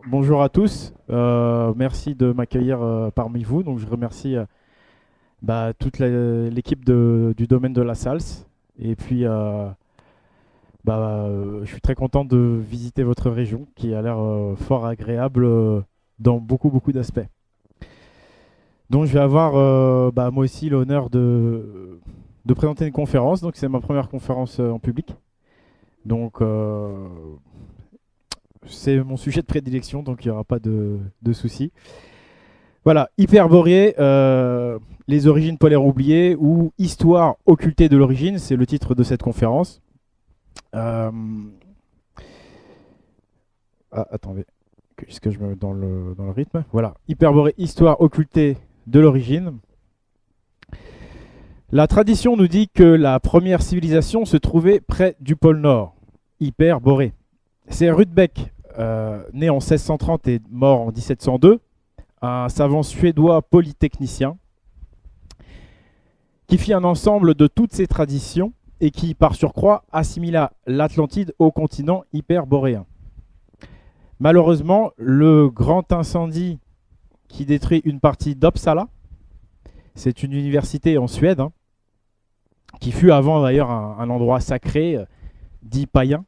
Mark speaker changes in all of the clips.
Speaker 1: Bonjour à tous. Merci de m'accueillir parmi vous. Donc, je remercie toute l'équipe du domaine de la SALS. Et puis, je suis très content de visiter votre région qui a l'air fort agréable dans beaucoup d'aspects. Donc, je vais avoir moi aussi l'honneur de présenter une conférence. Donc, c'est ma première conférence en public. Donc, c'est mon sujet de prédilection, donc il n'y aura pas de soucis. Voilà, Hyperborée, les origines polaires oubliées ou Histoire occultée de l'origine, c'est le titre de cette conférence. Attendez, est-ce que je me mets dans le rythme? Voilà, Hyperborée, Histoire occultée de l'origine. La tradition nous dit que la première civilisation se trouvait près du pôle Nord, Hyperborée. C'est Rudbeck, né en 1630 et mort en 1702, un savant suédois polytechnicien, qui fit un ensemble de toutes ces traditions et qui, par surcroît, assimila l'Atlantide au continent hyperboréen. Malheureusement, le grand incendie qui détruit une partie d'Uppsala, c'est une université en Suède, qui fut avant d'ailleurs un endroit sacré, dit païen.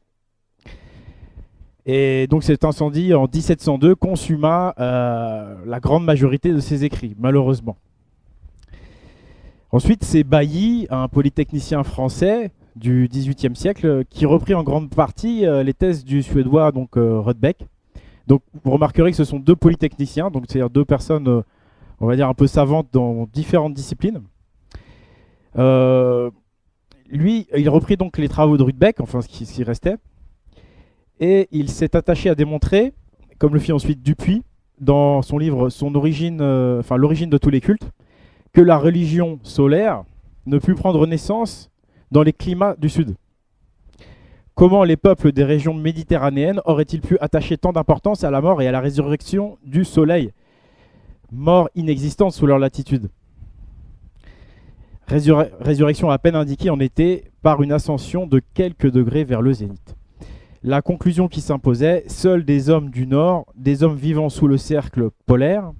Speaker 1: Et donc cet incendie en 1702 consuma la grande majorité de ses écrits, malheureusement. Ensuite, c'est Bailly, un polytechnicien français du XVIIIe siècle, qui reprit en grande partie les thèses du suédois Rudbeck. Donc vous remarquerez que ce sont deux polytechniciens, donc c'est-à-dire deux personnes, on va dire un peu savantes dans différentes disciplines. Lui, il reprit donc les travaux de Rudbeck, enfin ce qui restait. Et il s'est attaché à démontrer, comme le fit ensuite Dupuy, dans son livre L'origine de tous les cultes, que la religion solaire ne put prendre naissance dans les climats du Sud. Comment les peuples des régions méditerranéennes auraient-ils pu attacher tant d'importance à la mort et à la résurrection du soleil, mort inexistante sous leur latitude? Résurrection à peine indiquée en été par une ascension de quelques degrés vers le zénith. La conclusion qui s'imposait, seuls des hommes du Nord, des hommes vivant sous le cercle polaire.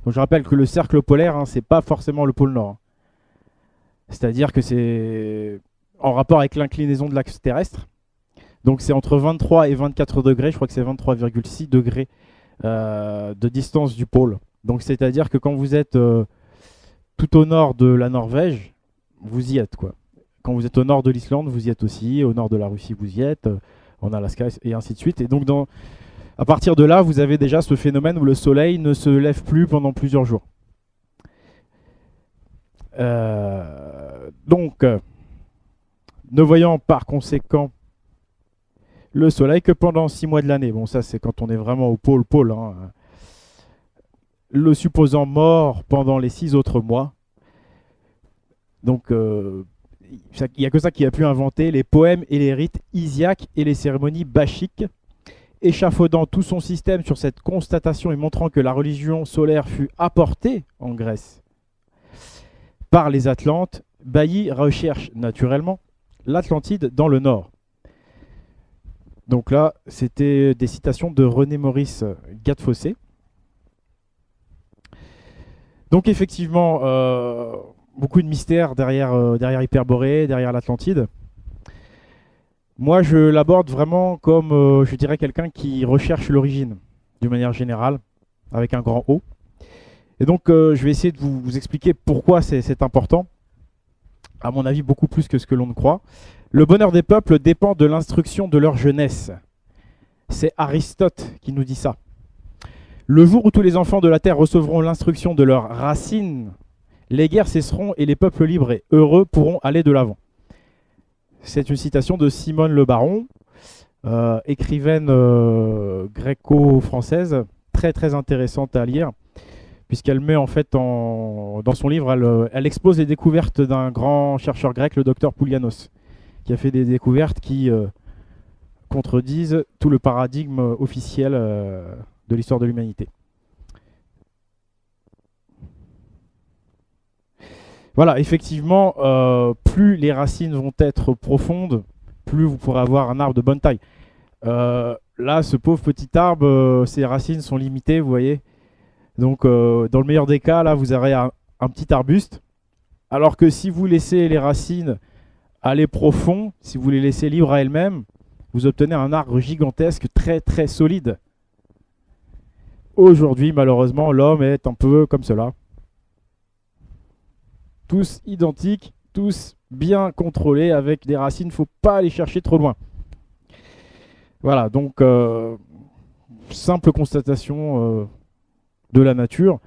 Speaker 1: Donc je rappelle que le cercle polaire, c'est pas forcément le pôle Nord. C'est-à-dire que c'est en rapport avec l'inclinaison de l'axe terrestre. Donc c'est entre 23 et 24 degrés, je crois que c'est 23,6 degrés de distance du pôle. Donc c'est-à-dire que quand vous êtes tout au nord de la Norvège, vous y êtes, quoi. Quand vous êtes au nord de l'Islande, vous y êtes aussi. Au nord de la Russie, vous y êtes. En Alaska, et ainsi de suite. Et donc, à partir de là, vous avez déjà ce phénomène où le soleil ne se lève plus pendant plusieurs jours. Ne voyant par conséquent le soleil que pendant 6 mois de l'année, bon ça c'est quand on est vraiment au pôle, le supposant mort pendant les 6 autres mois, donc il n'y a que ça qui a pu inventer les poèmes et les rites isiaques et les cérémonies bachiques, échafaudant tout son système sur cette constatation et montrant que la religion solaire fut apportée en Grèce par les Atlantes. Bailly recherche naturellement l'Atlantide dans le nord. Donc là, c'était des citations de René-Maurice Gattefossé. Donc effectivement, beaucoup de mystères derrière Hyperborée, derrière l'Atlantide. Moi, je l'aborde vraiment comme, je dirais, quelqu'un qui recherche l'origine, d'une manière générale, avec un grand O. Et donc, je vais essayer de vous expliquer pourquoi c'est important, à mon avis, beaucoup plus que ce que l'on ne croit. Le bonheur des peuples dépend de l'instruction de leur jeunesse. C'est Aristote qui nous dit ça. Le jour où tous les enfants de la terre recevront l'instruction de leurs racines, les guerres cesseront et les peuples libres et heureux pourront aller de l'avant. C'est une citation de Simone Le Baron, écrivaine gréco-française, très très intéressante à lire, puisqu'elle met en fait dans son livre, elle expose les découvertes d'un grand chercheur grec, le docteur Poulianos, qui a fait des découvertes qui contredisent tout le paradigme officiel de l'histoire de l'humanité. Voilà, effectivement, plus les racines vont être profondes, plus vous pourrez avoir un arbre de bonne taille. Là, ce pauvre petit arbre, ses racines sont limitées, vous voyez. Donc, dans le meilleur des cas, là, vous aurez un petit arbuste. Alors que si vous laissez les racines aller profond, si vous les laissez libres à elles-mêmes, vous obtenez un arbre gigantesque, très très solide. Aujourd'hui, malheureusement, l'homme est un peu comme cela. Tous identiques, tous bien contrôlés avec des racines, il ne faut pas aller chercher trop loin. Voilà, donc simple constatation de la nature.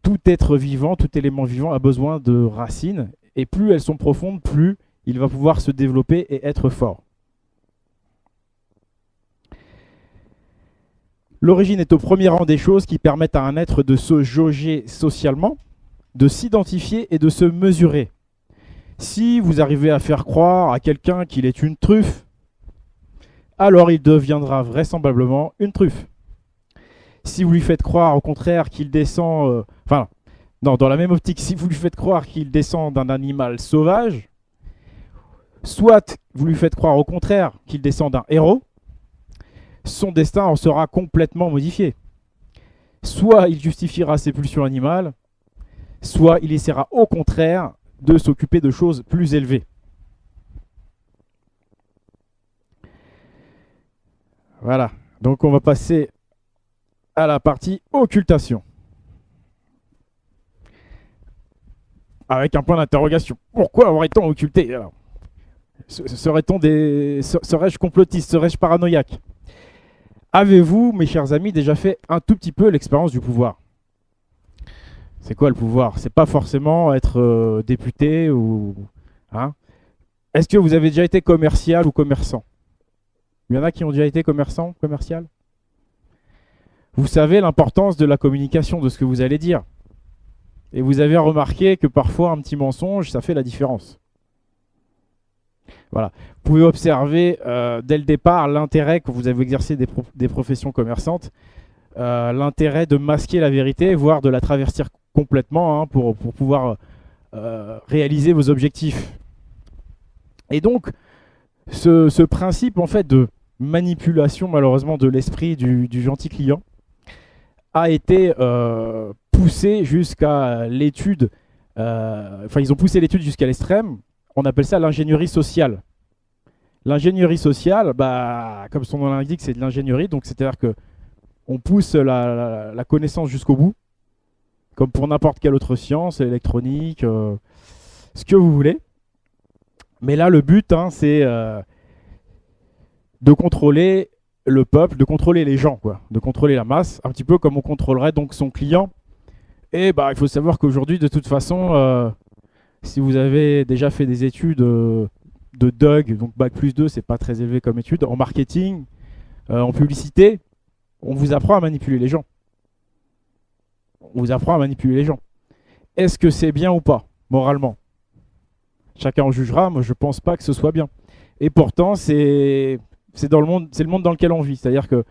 Speaker 1: Tout être vivant, tout élément vivant a besoin de racines, et plus elles sont profondes, plus il va pouvoir se développer et être fort. L'origine est au premier rang des choses qui permettent à un être de se jauger socialement, de s'identifier et de se mesurer. Si vous arrivez à faire croire à quelqu'un qu'il est une truffe, alors il deviendra vraisemblablement une truffe. Si vous lui faites croire au contraire qu'il descend... dans la même optique, si vous lui faites croire qu'il descend d'un animal sauvage, soit vous lui faites croire au contraire qu'il descend d'un héros, son destin en sera complètement modifié. Soit il justifiera ses pulsions animales, soit il essaiera au contraire de s'occuper de choses plus élevées. Voilà, donc on va passer à la partie occultation. Avec un point d'interrogation. Pourquoi aurait-on occulté? Serais-je complotiste? Serais-je paranoïaque? Avez-vous, mes chers amis, déjà fait un tout petit peu l'expérience du pouvoir? C'est quoi le pouvoir? C'est pas forcément être député ou... Hein? Est-ce que vous avez déjà été commercial ou commerçant? Il y en a qui ont déjà été commerçant, commercial? Vous savez l'importance de la communication, de ce que vous allez dire. Et vous avez remarqué que parfois un petit mensonge, ça fait la différence. Voilà. Vous pouvez observer dès le départ l'intérêt que vous avez exercé des professions commerçantes, l'intérêt de masquer la vérité, voire de la travestir complètement pour pouvoir réaliser vos objectifs. Et donc, ce principe en fait de manipulation malheureusement de l'esprit du gentil client a été poussé jusqu'à l'étude, ils ont poussé l'étude jusqu'à l'extrême. On appelle ça l'ingénierie sociale. L'ingénierie sociale, comme son nom l'indique, c'est de l'ingénierie, donc c'est-à-dire qu'on pousse la connaissance jusqu'au bout, comme pour n'importe quelle autre science, électronique, ce que vous voulez. Mais là, le but, c'est de contrôler le peuple, de contrôler les gens, de contrôler la masse, un petit peu comme on contrôlerait donc son client. Et il faut savoir qu'aujourd'hui, de toute façon, si vous avez déjà fait des études de DUG, donc Bac+2, c'est pas très élevé comme étude, en marketing, en publicité, on vous apprend à manipuler les gens. On vous apprend à manipuler les gens. Est-ce que c'est bien ou pas, moralement? Chacun en jugera, moi je pense pas que ce soit bien. Et pourtant, c'est le monde dans lequel on vit. C'est-à-dire que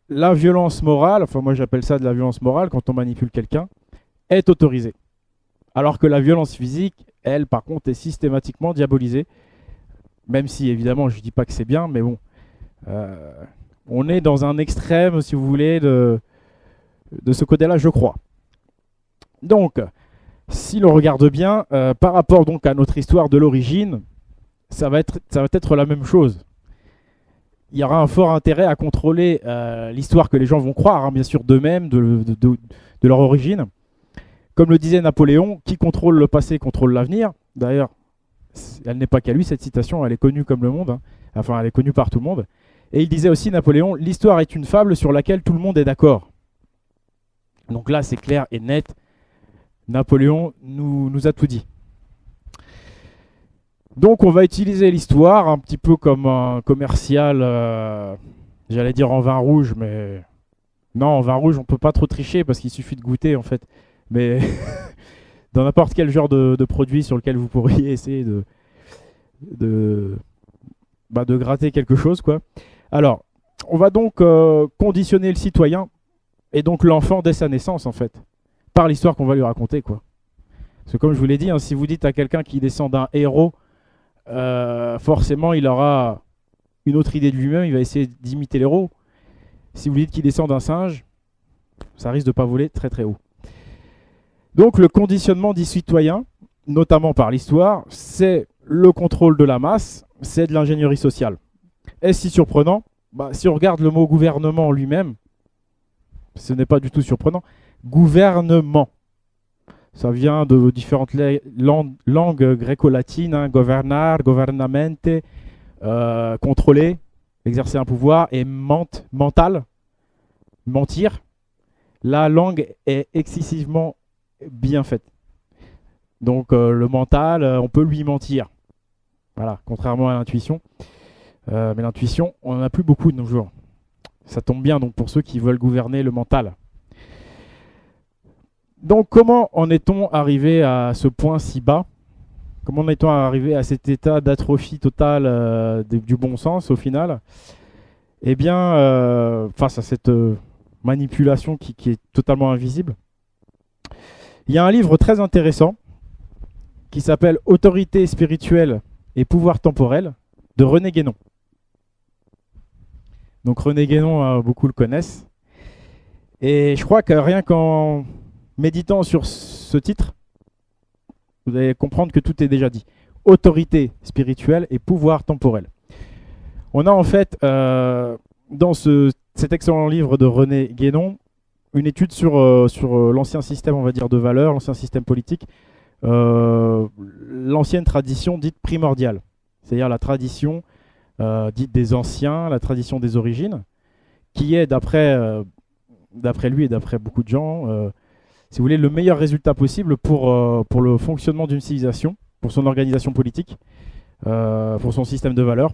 Speaker 1: la violence morale, moi j'appelle ça de la violence morale, quand on manipule quelqu'un, est autorisée. Alors que la violence physique, elle, par contre, est systématiquement diabolisée. Même si, évidemment, je ne dis pas que c'est bien, mais bon. On est dans un extrême, si vous voulez, de ce côté-là, je crois. Donc, si l'on regarde bien, par rapport donc à notre histoire de l'origine, ça va être la même chose. Il y aura un fort intérêt à contrôler l'histoire que les gens vont croire, bien sûr, d'eux-mêmes, de leur origine. Comme le disait Napoléon, qui contrôle le passé contrôle l'avenir. D'ailleurs, elle n'est pas qu'à lui, cette citation, elle est connue comme le monde. Elle est connue par tout le monde. Et il disait aussi, Napoléon, l'histoire est une fable sur laquelle tout le monde est d'accord. Donc là, c'est clair et net. Napoléon nous a tout dit. Donc on va utiliser l'histoire un petit peu comme un commercial, j'allais dire en vin rouge, mais Non, en vin rouge, on peut pas trop tricher parce qu'il suffit de goûter en fait. Mais dans n'importe quel genre de produit sur lequel vous pourriez essayer de, de gratter quelque chose, quoi. Alors, on va donc conditionner le citoyen et donc l'enfant dès sa naissance, en fait, par l'histoire qu'on va lui raconter, quoi. Parce que comme je vous l'ai dit, hein, si vous dites à quelqu'un qui descend d'un héros, forcément, il aura une autre idée de lui-même, il va essayer d'imiter l'héros. Si vous lui dites qu'il descend d'un singe, ça risque de ne pas voler très très haut. Donc le conditionnement du citoyen, notamment par l'histoire, c'est le contrôle de la masse, c'est de l'ingénierie sociale. Est-ce si surprenant? Si on regarde le mot gouvernement lui-même, ce n'est pas du tout surprenant. Gouvernement, ça vient de différentes langues gréco-latines, hein, governar, governamente, contrôler, exercer un pouvoir, et mental, mentir. La langue est excessivement bien faite. Donc le mental, on peut lui mentir. Voilà, contrairement à l'intuition. Mais l'intuition, on n'en a plus beaucoup de nos jours. Ça tombe bien donc pour ceux qui veulent gouverner le mental. Donc comment en est-on arrivé à ce point si bas? Comment en est-on arrivé à cet état d'atrophie totale du bon sens au final? Eh bien, face à cette manipulation qui est totalement invisible, il y a un livre très intéressant qui s'appelle Autorité spirituelle et pouvoir temporel de René Guénon. Donc René Guénon, beaucoup le connaissent. Et je crois que rien qu'en méditant sur ce titre, vous allez comprendre que tout est déjà dit. Autorité spirituelle et pouvoir temporel. On a en fait, dans cet excellent livre de René Guénon, une étude sur l'ancien système, on va dire, de valeurs, l'ancien système politique, l'ancienne tradition dite primordiale, c'est-à-dire la tradition dite des anciens, la tradition des origines, qui est, d'après lui et d'après beaucoup de gens, si vous voulez, le meilleur résultat possible pour le fonctionnement d'une civilisation, pour son organisation politique, pour son système de valeurs.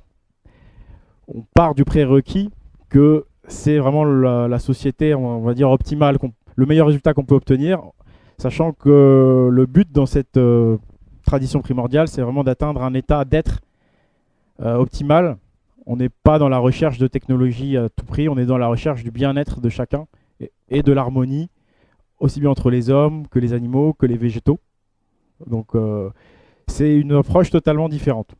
Speaker 1: On part du prérequis que c'est vraiment la société, on va dire, optimale, le meilleur résultat qu'on peut obtenir, sachant que le but dans cette tradition primordiale, c'est vraiment d'atteindre un état d'être optimal. On n'est pas dans la recherche de technologie à tout prix, on est dans la recherche du bien-être de chacun et de l'harmonie, aussi bien entre les hommes que les animaux, que les végétaux. Donc c'est une approche totalement différente.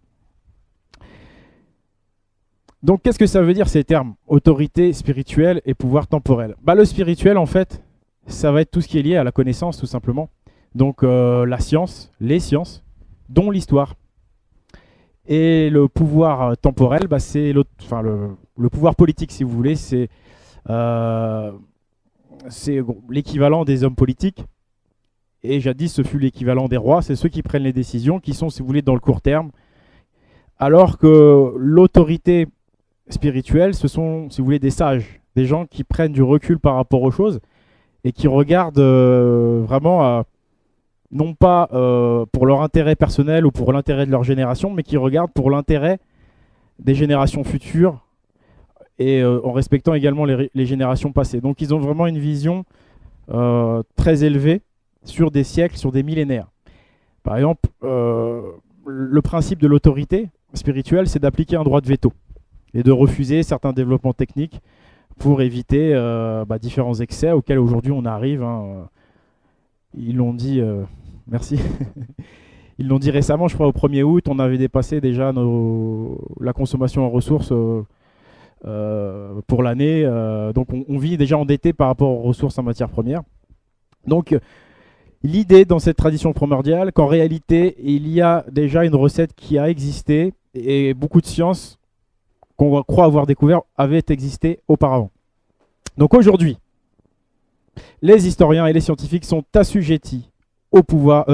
Speaker 1: Donc qu'est-ce que ça veut dire ces termes? Autorité spirituelle et pouvoir temporel. Le spirituel, en fait, ça va être tout ce qui est lié à la connaissance, tout simplement. Donc la science, les sciences, dont l'histoire. Et le pouvoir temporel, c'est le pouvoir politique, si vous voulez, c'est l'équivalent des hommes politiques. Et jadis, ce fut l'équivalent des rois. C'est ceux qui prennent les décisions, qui sont, si vous voulez, dans le court terme. Alors que l'autorité spirituelle, ce sont, si vous voulez, des sages, des gens qui prennent du recul par rapport aux choses et qui regardent vraiment, non pas pour leur intérêt personnel ou pour l'intérêt de leur génération, mais qui regardent pour l'intérêt des générations futures et en respectant également les générations passées. Donc ils ont vraiment une vision très élevée sur des siècles, sur des millénaires. Par exemple, le principe de l'autorité spirituelle, c'est d'appliquer un droit de veto et de refuser certains développements techniques pour éviter différents excès auxquels aujourd'hui on arrive. Hein. Ils l'ont dit, merci, ils l'ont dit récemment, je crois au 1er août, on avait dépassé déjà la consommation en ressources pour l'année. Donc on vit déjà endetté par rapport aux ressources en matières premières. Donc l'idée dans cette tradition primordiale qu'en réalité, il y a déjà une recette qui a existé et beaucoup de sciences qu'on croit avoir découvert avaient existé auparavant. Donc aujourd'hui, les historiens et les scientifiques sont assujettis au pouvoir,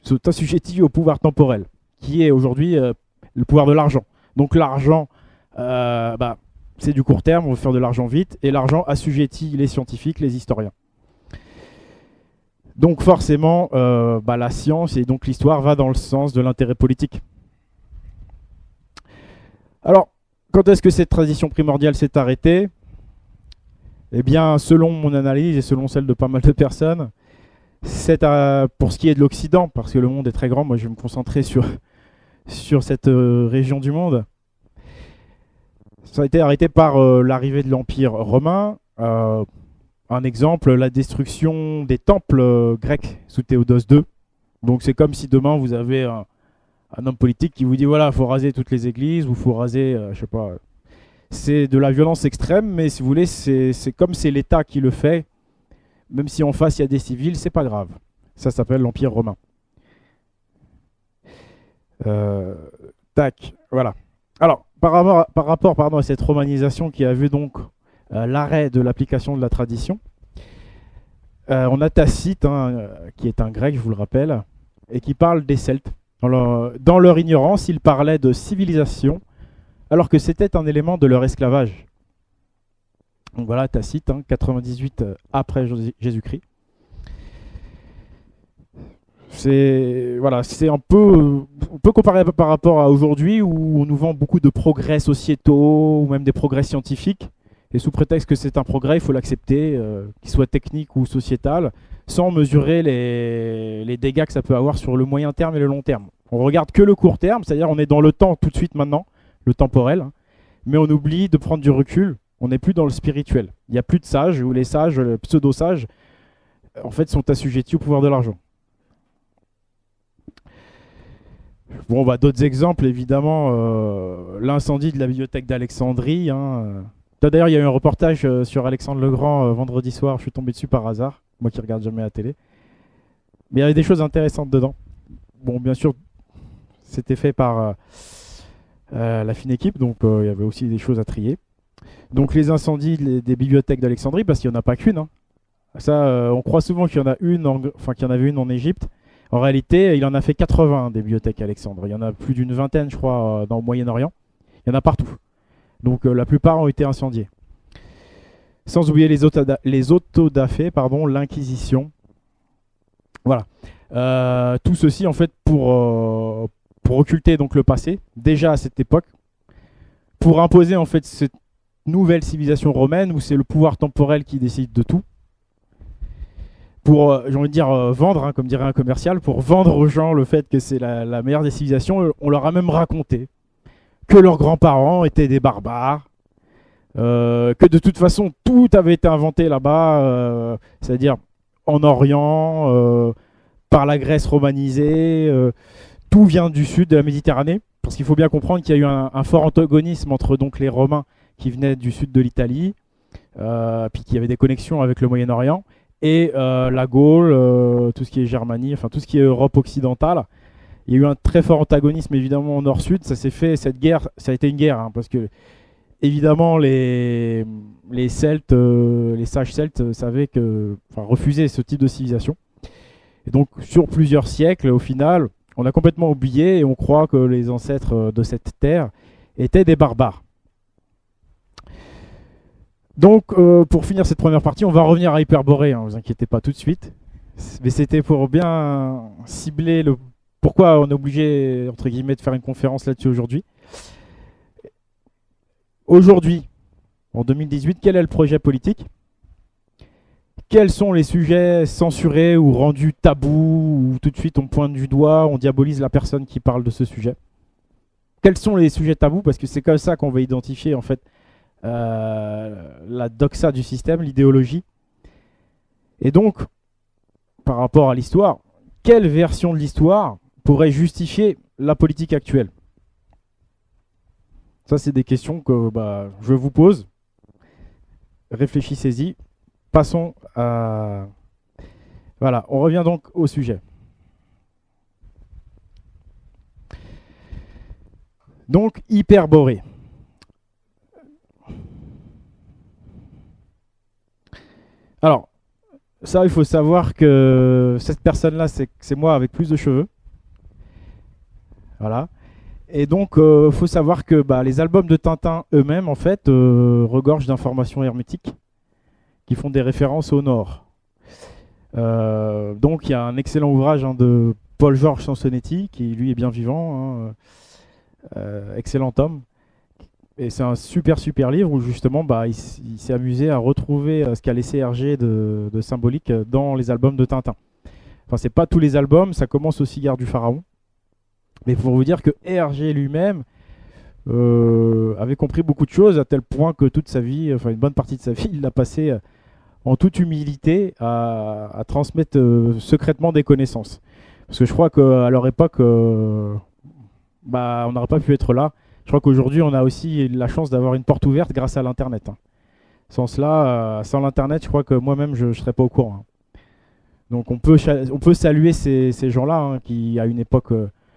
Speaker 1: sont assujettis au pouvoir temporel, qui est aujourd'hui le pouvoir de l'argent. Donc l'argent, c'est du court terme, on veut faire de l'argent vite, et l'argent assujettit les scientifiques, les historiens. Donc forcément, la science et donc l'histoire va dans le sens de l'intérêt politique. Alors, quand est-ce que cette tradition primordiale s'est arrêtée? Eh bien, selon mon analyse et selon celle de pas mal de personnes, pour ce qui est de l'Occident, parce que le monde est très grand, moi je vais me concentrer sur cette région du monde, ça a été arrêté par l'arrivée de l'Empire romain. Un exemple, la destruction des temples grecs sous Théodose II. Donc c'est comme si demain vous avez un homme politique qui vous dit voilà, il faut raser toutes les églises ou il faut raser, je sais pas. C'est de la violence extrême, mais si vous voulez, c'est comme c'est l'État qui le fait. Même si en face il y a des civils, c'est pas grave. Ça s'appelle l'Empire romain. Tac, voilà. Alors, par rapport pardon, à cette romanisation qui a vu donc l'arrêt de l'application de la tradition, on a Tacite, qui est un grec, je vous le rappelle, et qui parle des Celtes. Dans leur ignorance, ils parlaient de civilisation, alors que c'était un élément de leur esclavage. Donc voilà, Tacite, 98 après Jésus-Christ. C'est un peu, on peut comparer par rapport à aujourd'hui où on nous vend beaucoup de progrès sociétaux ou même des progrès scientifiques. Et sous prétexte que c'est un progrès, il faut l'accepter, qu'il soit technique ou sociétal, sans mesurer les dégâts que ça peut avoir sur le moyen terme et le long terme. On regarde que le court terme, c'est-à-dire on est dans le temps tout de suite maintenant, le temporel, mais on oublie de prendre du recul, on n'est plus dans le spirituel. Il n'y a plus de sages, ou les sages, les pseudo-sages, en fait, sont assujettis au pouvoir de l'argent. Bon, d'autres exemples, évidemment, l'incendie de la bibliothèque d'Alexandrie. D'ailleurs, il y a eu un reportage sur Alexandre le Grand vendredi soir, je suis tombé dessus par hasard, moi qui regarde jamais la télé. Mais il y avait des choses intéressantes dedans. Bon, bien sûr, c'était fait par la fine équipe, donc il y avait aussi des choses à trier. Donc les incendies des bibliothèques d'Alexandrie, parce qu'il n'y en a pas qu'une. Ça, on croit souvent qu'il y en a une, qu'il y en avait une en Égypte. En réalité, il en a fait 80 des bibliothèques Alexandre. Il y en a plus d'une vingtaine, je crois, dans le Moyen-Orient. Il y en a partout. Donc la plupart ont été incendiés. Sans oublier les autodafés, l'Inquisition. Voilà. Tout ceci, en fait, pour occulter donc, le passé, déjà à cette époque, pour imposer en fait cette nouvelle civilisation romaine où c'est le pouvoir temporel qui décide de tout. Pour, j'ai envie de dire, vendre, comme dirait un commercial, pour vendre aux gens le fait que c'est la meilleure des civilisations. On leur a même raconté que leurs grands-parents étaient des barbares, que de toute façon tout avait été inventé là-bas, c'est-à-dire en Orient, par la Grèce romanisée, tout vient du sud de la Méditerranée, parce qu'il faut bien comprendre qu'il y a eu un fort antagonisme entre donc, les Romains qui venaient du sud de l'Italie, puis qui avaient des connexions avec le Moyen-Orient, et la Gaule, tout ce qui est Germanie, enfin tout ce qui est Europe occidentale. Il y a eu un très fort antagonisme évidemment au nord-sud. Ça s'est fait, cette guerre, ça a été une guerre, parce que évidemment les Celtes, les sages Celtes refusaient ce type de civilisation. Et donc sur plusieurs siècles, au final, on a complètement oublié et on croit que les ancêtres de cette terre étaient des barbares. Donc pour finir cette première partie, on va revenir à Hyperborée, vous inquiétez pas tout de suite. Mais c'était pour bien cibler pourquoi on est obligé, entre guillemets, de faire une conférence là-dessus aujourd'hui. Aujourd'hui, en 2018, quel est le projet politique? Quels sont les sujets censurés ou rendus tabous, ou tout de suite on pointe du doigt, on diabolise la personne qui parle de ce sujet? Quels sont les sujets tabous? Parce que c'est comme ça qu'on va identifier en fait la doxa du système, l'idéologie. Et donc, par rapport à l'histoire, quelle version de l'histoire pourrait justifier la politique actuelle? Ça, c'est des questions que je vous pose. Réfléchissez-y. Passons à... Voilà, on revient donc au sujet. Donc, Hyperborée. Alors, ça, il faut savoir que cette personne-là, c'est moi avec plus de cheveux. Voilà. Et donc, il faut savoir que les albums de Tintin eux-mêmes, en fait, regorgent d'informations hermétiques qui font des références au Nord. Donc, il y a un excellent ouvrage de Paul-Georges Sansonetti, qui lui est bien vivant, excellent homme. Et c'est un super livre où justement il s'est amusé à retrouver ce qu'a laissé Hergé de symbolique dans les albums de Tintin. Enfin, c'est pas tous les albums, ça commence au Cigare du Pharaon. Mais pour vous dire que Hergé lui-même avait compris beaucoup de choses à tel point que toute sa vie, enfin une bonne partie de sa vie, il l'a passé en toute humilité à transmettre secrètement des connaissances. Parce que je crois qu'à leur époque, on n'aurait pas pu être là. Je crois qu'aujourd'hui, on a aussi la chance d'avoir une porte ouverte grâce à l'Internet. Hein. Sans cela, sans l'Internet, je crois que moi-même, je ne serais pas au courant. Hein. Donc on peut saluer ces gens-là hein, qui, à une époque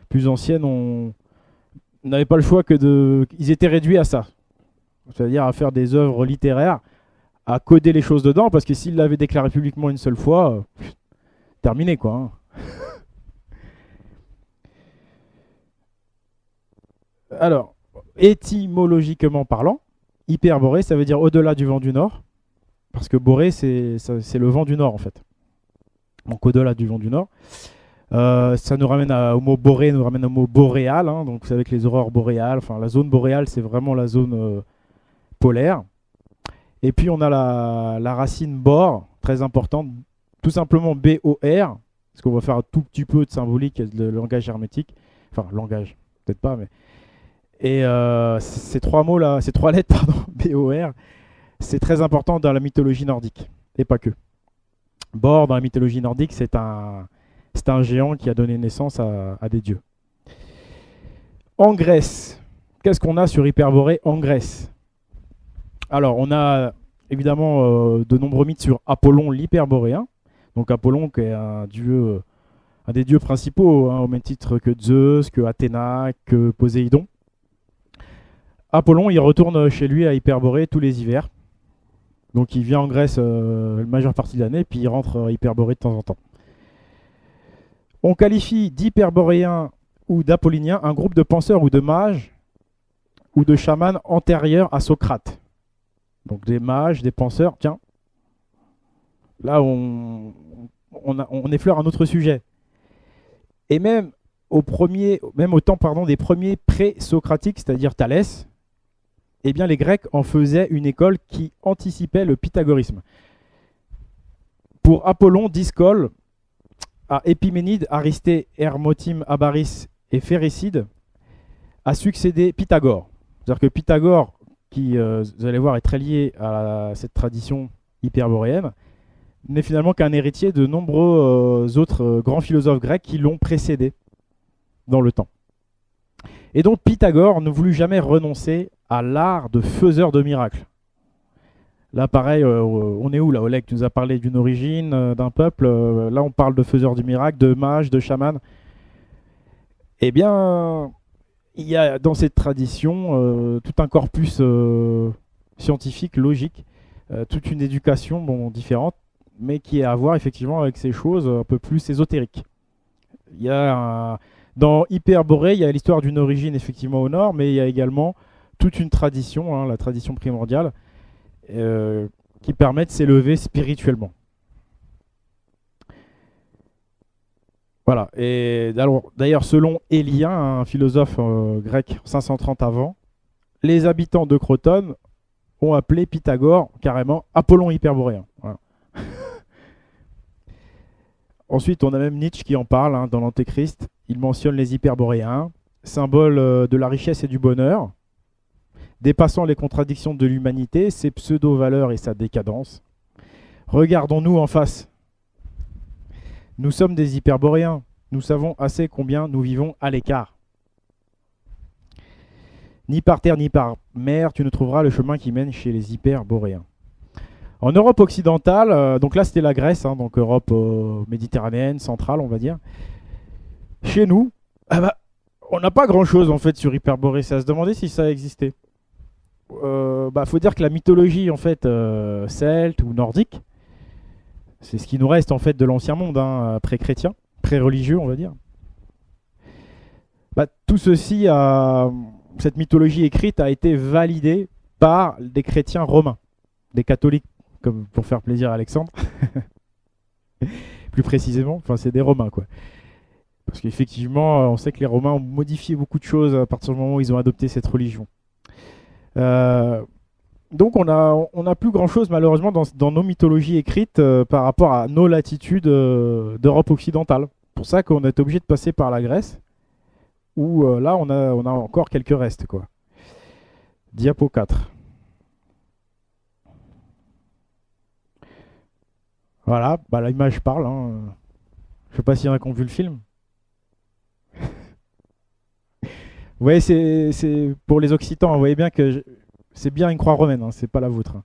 Speaker 1: plus ancienne, n'avaient pas le choix ils étaient réduits à ça. C'est-à-dire à faire des œuvres littéraires, à coder les choses dedans, parce que s'ils l'avaient déclaré publiquement une seule fois, terminé quoi. Hein. Alors, étymologiquement parlant, hyperborée, ça veut dire au-delà du vent du nord, parce que borée, c'est le vent du nord en fait. Donc au-delà du vent du nord. Ça nous ramène au mot boré, nous ramène au mot boréal, hein, donc c'est avec les aurores boréales. Enfin, la zone boréale, c'est vraiment la zone polaire. Et puis on a la racine bor, très importante, tout simplement B-O-R, parce qu'on va faire un tout petit peu de symbolique et de langage hermétique. Enfin, langage, peut-être pas, mais. Et ces trois mots-là, ces trois lettres, pardon, B-O-R, c'est très important dans la mythologie nordique, et pas que. Bor, dans la mythologie nordique, c'est un géant qui a donné naissance à des dieux. En Grèce, qu'est-ce qu'on a sur Hyperborée en Grèce? Alors, on a évidemment de nombreux mythes sur Apollon l'hyperboréen. Donc Apollon qui est un des dieux principaux, hein, au même titre que Zeus, que Athéna, que Poséidon. Apollon, il retourne chez lui à Hyperborée tous les hivers. Donc il vient en Grèce la majeure partie de l'année, puis il rentre à Hyperborée de temps en temps. On qualifie d'hyperboréen ou d'apollinien un groupe de penseurs ou de mages ou de chamans antérieurs à Socrate. Donc des mages, des penseurs. Tiens, là on effleure un autre sujet. Et même au temps des premiers pré-socratiques, c'est-à-dire Thalès, eh bien les Grecs en faisaient une école qui anticipait le pythagorisme. Pour Apollon, Discole, à Épiménide, Aristée, Hermotime, Abaris et Phérécide, a succédé Pythagore. C'est-à-dire que Pythagore, qui, vous allez voir, est très lié à cette tradition hyperboréenne, n'est finalement qu'un héritier de nombreux autres grands philosophes grecs qui l'ont précédé dans le temps. Et donc Pythagore ne voulut jamais renoncer à l'art de faiseur de miracles. Là pareil, on est où là? Oleg, tu nous as parlé d'une origine, d'un peuple. Là on parle de faiseur de miracles, de mages, de chamans. Eh bien, il y a dans cette tradition tout un corpus scientifique, logique, toute une éducation différente, mais qui est à voir effectivement avec ces choses un peu plus ésotériques. Il y a dans Hyperborée, il y a l'histoire d'une origine effectivement au nord, mais il y a également toute une tradition, hein, la tradition primordiale, qui permet de s'élever spirituellement. Voilà. Et d'ailleurs, selon Élien, un philosophe grec 530 avant, les habitants de Crotone ont appelé Pythagore carrément Apollon hyperboréen. Voilà. Ensuite, on a même Nietzsche qui en parle hein, dans l'Antéchrist. Il mentionne les hyperboréens, symbole de la richesse et du bonheur, dépassant les contradictions de l'humanité, ses pseudo-valeurs et sa décadence. Regardons-nous en face. Nous sommes des hyperboréens. Nous savons assez combien nous vivons à l'écart. Ni par terre ni par mer, tu ne trouveras le chemin qui mène chez les hyperboréens. En Europe occidentale, donc là c'était la Grèce, hein, donc Europe méditerranéenne, centrale on va dire. Chez nous, on n'a pas grand-chose en fait sur Hyperborée. C'est à se demander si ça existait. Faut dire que la mythologie en fait celte ou nordique, c'est ce qui nous reste en fait de l'ancien monde, hein, pré-chrétien, pré-religieux on va dire. Tout ceci, cette mythologie écrite a été validée par des chrétiens romains, des catholiques, comme pour faire plaisir à Alexandre. Plus précisément, c'est des Romains quoi. Parce qu'effectivement, on sait que les Romains ont modifié beaucoup de choses à partir du moment où ils ont adopté cette religion. Euh, donc on a plus grand-chose malheureusement dans nos mythologies écrites par rapport à nos latitudes d'Europe occidentale. C'est pour ça qu'on est obligé de passer par la Grèce, où là on a encore quelques restes, quoi. Diapo 4. Voilà, bah, l'image parle, hein. Je sais pas s'il y en a qui ont vu le film. Ouais, c'est pour les Occitans, vous voyez bien que c'est bien une croix romaine, hein, c'est pas la vôtre, hein.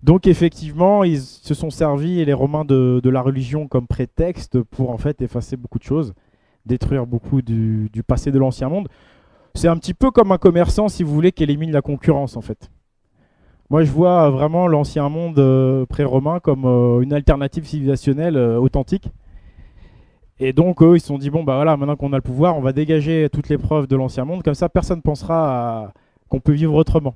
Speaker 1: Donc effectivement, ils se sont servis, les Romains, de la religion comme prétexte pour en fait effacer beaucoup de choses, détruire beaucoup du passé de l'ancien monde. C'est un petit peu comme un commerçant, si vous voulez, qui élimine la concurrence en fait. Moi, je vois vraiment l'ancien monde pré-romain comme une alternative civilisationnelle authentique. Et donc, eux, ils se sont dit, bon, bah voilà, maintenant qu'on a le pouvoir, on va dégager toutes les preuves de l'ancien monde. Comme ça, personne ne pensera qu'on peut vivre autrement.